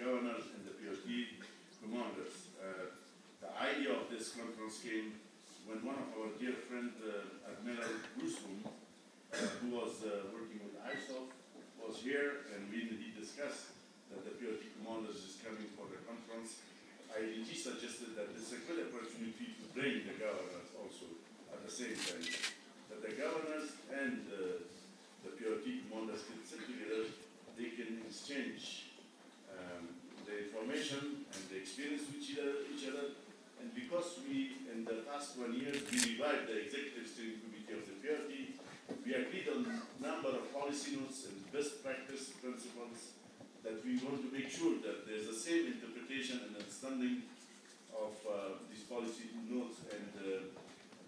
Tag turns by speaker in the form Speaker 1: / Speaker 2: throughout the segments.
Speaker 1: governors and the PRT commanders. The idea of this conference came when one of our dear friends, Admiral Rusum, who was working with ISAF, was here, and he discussed that the PRT commanders is coming for the conference. IDLG suggested that this is a good opportunity to bring the governors also at the same time. That the governors and the PRT commanders can sit together, they can exchange the information and the experience with each other. And because we, in the past 1 year, we revived the Executive Steering Committee of the PRT, we agreed on a number of policy notes and best practice principles that we want to make sure that there's the same interpretation and understanding of these policy notes and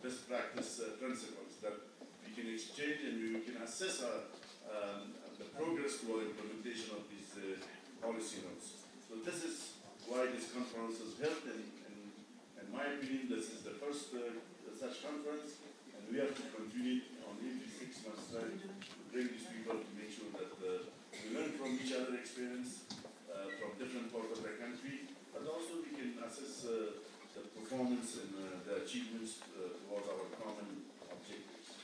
Speaker 1: best practice principles that we can exchange, and we can assess the progress to our implementation of these policy notes. So this is why this conference is held, and in my opinion, this is the first such conference, and we have to continue on every 6 months' time to bring these people to make sure that we learn from each other's experience from different parts of the country, but also we can assess the performance and the achievements towards our common objectives.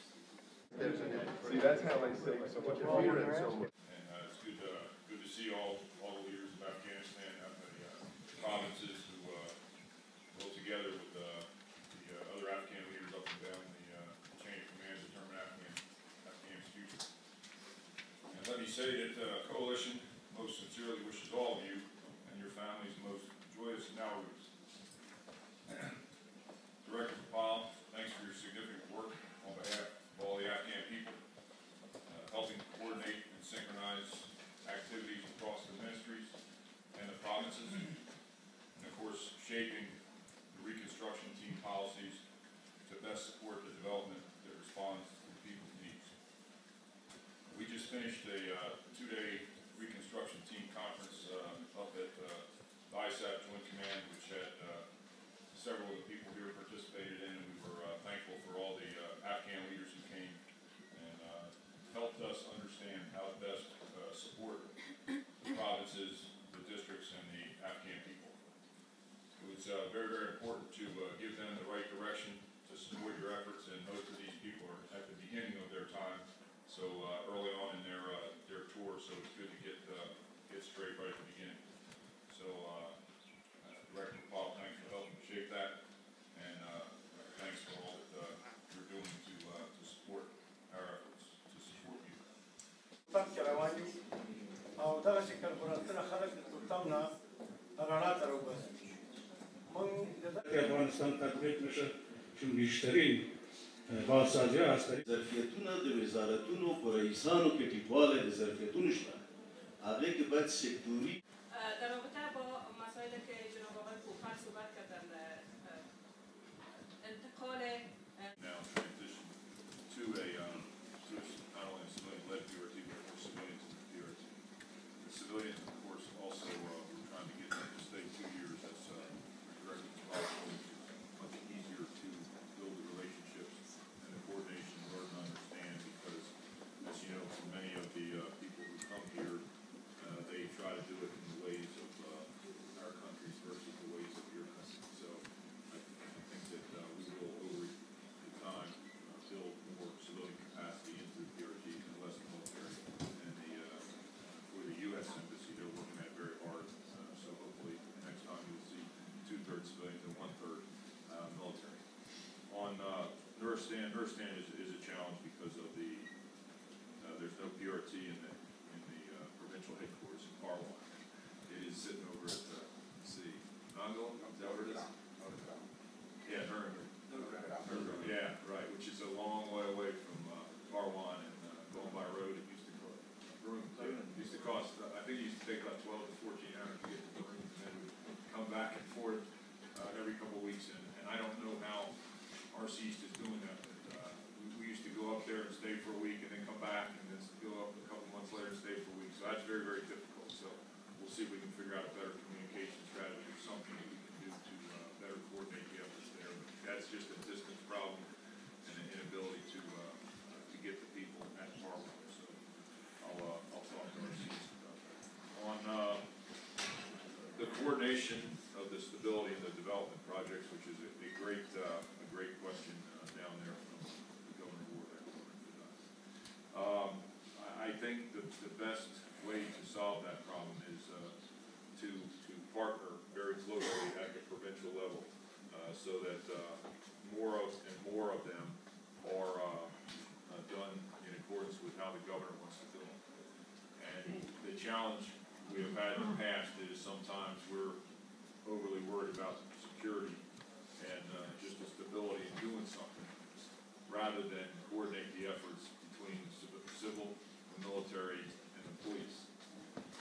Speaker 2: See, that's how they save so much fear and so much.
Speaker 3: And it's good to see all the leaders of Afghanistan, the provinces who go together with the other Afghan leaders up and down the chain of command to determine Afghan's future. And let me say that the coalition most sincerely wishes all of you and your families most joyous Nowruz. Director Kabul, thanks for your significant work on behalf of all the Afghan people, helping coordinate and synchronize activities across the ministries and the provinces, and of course shaping the reconstruction team policies to best support the development that responds to the people's needs. We just finished a 2-day reconstruction team conference up at the ISAF Joint Command, which had several of the people here participated in, and we were thankful for all the Afghan leaders who came and helped us understand how to best support the provinces, the districts, and the Afghan people. It was very, very important to give them the right direction to support your efforts, and most of these people are at the beginning of their time, so early on in their tour, so it's good to get straight right at the beginning. So Director Paul, thanks for helping shape that, and thanks for all that you're doing to support our efforts, to support you.
Speaker 4: Afghanistan تطبیق میشه چون بیشترین بازسازی عسکری
Speaker 1: ظرفیتونه د وزارتونو په رئیسانو کې ټیټوالی د ظرفیتونو شته هغې کې باید سکتوري
Speaker 5: در رابطه با مسائلی که جناب آقای کوپر صحبت کردن انتقال
Speaker 3: now transition to not only a civilian-led PRT, but more civilians in the PRT. The civilians, of course, also we're trying to get them to stay 2 years. That's directed to policy, much easier to build the relationships and the coordination in order to understand, because, as you know, for many of the people who come here, they try to do it in the ways of our countries versus the ways of your country. So I think that we will, over the time, build more civilian capacity into the PRT and less military. And for the U.S. Embassy, they're working at very hard. So hopefully next time you'll see 2/3 civilians and 1/3 military. On Nuristan is a challenge because of the there's no PRT in the provincial headquarters in Parwan. It is sitting over at Nangol. Is that where it is? Yeah, Nuremberg. Yeah, right, which is a long way away from Parwan, and going by road. It used to cost. I think it used to take about 12 to 14 hours to get to the Marines, and then we come back and forth every couple of weeks. And I don't know how RC East is doing that. But, we used to go up there and stay for a week, and then come back, and then go up a couple months later and stay for a week. So that's very, very difficult. So we'll see if we can figure out a better communication strategy or something that we can do to better coordinate the efforts there. But that's just a distance problem and an inability to get the people at Parliament. So the best way to solve that problem is to partner very closely at the provincial level, so that more of them are done in accordance with how the governor wants to do them. And the challenge we have had in the past is sometimes we're overly worried about security and just the stability in doing something, rather than coordinate the efforts between civil, the military, and the police.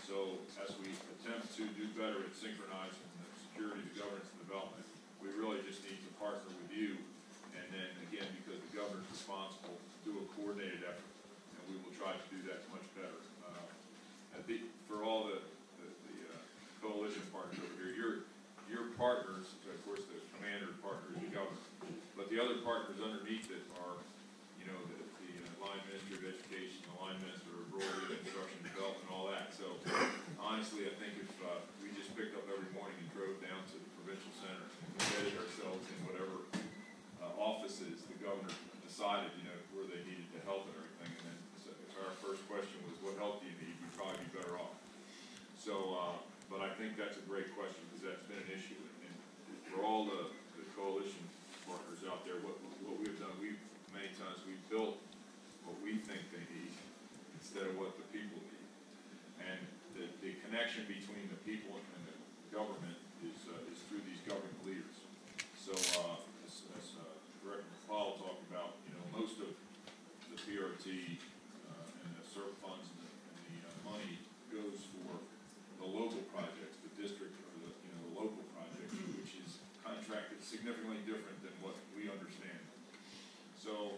Speaker 3: So as we attempt to do better at synchronizing the security, the governance, and development, we really just need to partner with you, and then again, because the governor's responsible, do a coordinated effort, and we will try to do that much better. For all the coalition partners over here, your partners, of course, the commander partner is the governor, but the other partners underneath it are, you know, the line minister of education, the line minister of rural instruction and development, and all that. So honestly, I think if we just picked up every morning and drove down to the provincial center and embedded ourselves in whatever offices the governor decided, you know, where they needed to help and everything, and then so if our first question was, what help do you need, we'd probably be better off. So, but I think that's a great question, because that's been an issue, and for all the coalition partners out there, what we've done, many times we've built what we think they need instead of what the people need, and the connection between the people and the government is through these government leaders. So as Director Powell talked about, you know, most of the PRT and the SERP funds and the money goes for the local projects, the district, or the local projects, which is contracted significantly different than what we understand. So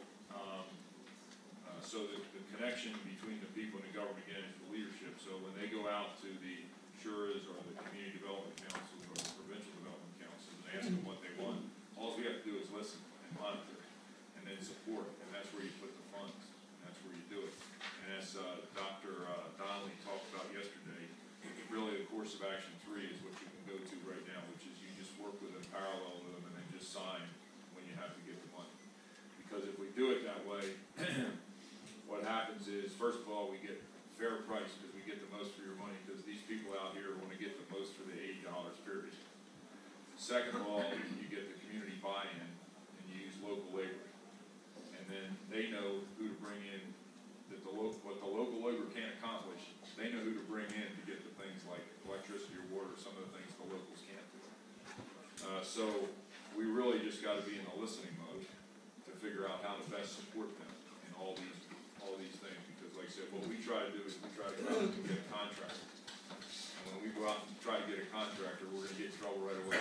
Speaker 3: so the connection between the people and the government, again, is the leadership. So when they go out to the SURAs or the community development councils or the provincial development councils and ask them what they want, all we have to do is listen and monitor and then support, and that's where you put the funds, and that's where you do it. And as Dr. Donnelly talked about yesterday, really the course of action 3 is what you can go to right now, which is you just work with them, parallel with them, and then just sign when you have to get the money. Because if we do it that way, what happens is, first of all, we get fair price because we get the most for your money, because these people out here want to get the most for the $80 period. Second of all, you get the community buy-in and you use local labor. And then they know who to bring in, that what the local labor can't accomplish, they know who to bring in to get the things like electricity or water, some of the things the locals can't do. So we really just got to be in a listening mode to figure out how to best support them in all these things, because like I said, what we try to do is we try to go out and get a contractor. And when we go out and try to get a contractor, we're going to get in trouble right away,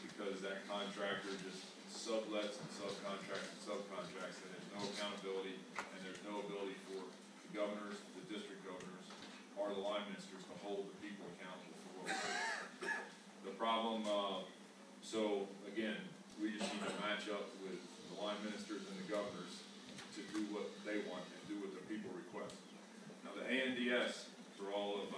Speaker 3: because that contractor just sublets and subcontracts, and there's no accountability, and there's no ability for the governors, the district governors, or the line ministers to hold the people accountable for what we're doing. The problem, so again, we just need to match up with the line ministers and the governors to do what they want and do what the people request. Now the ANDS, for all of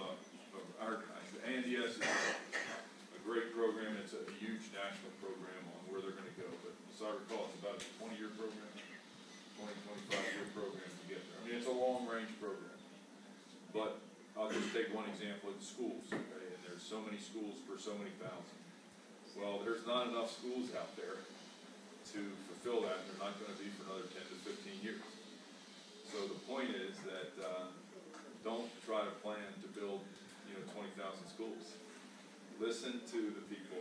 Speaker 3: our guys, the ANDS is a great program. It's a huge national program on where they're going to go. But as I recall, it's about a 20-year program, 25-year program to get there. I mean, it's a long-range program. But I'll just take one example of the schools. Okay? And there's so many schools for so many thousand. Well, there's not enough schools out there to fulfill that. They're not going to be for another 10 to 15 years. So the point is that don't try to plan to build 20,000 schools. Listen to the people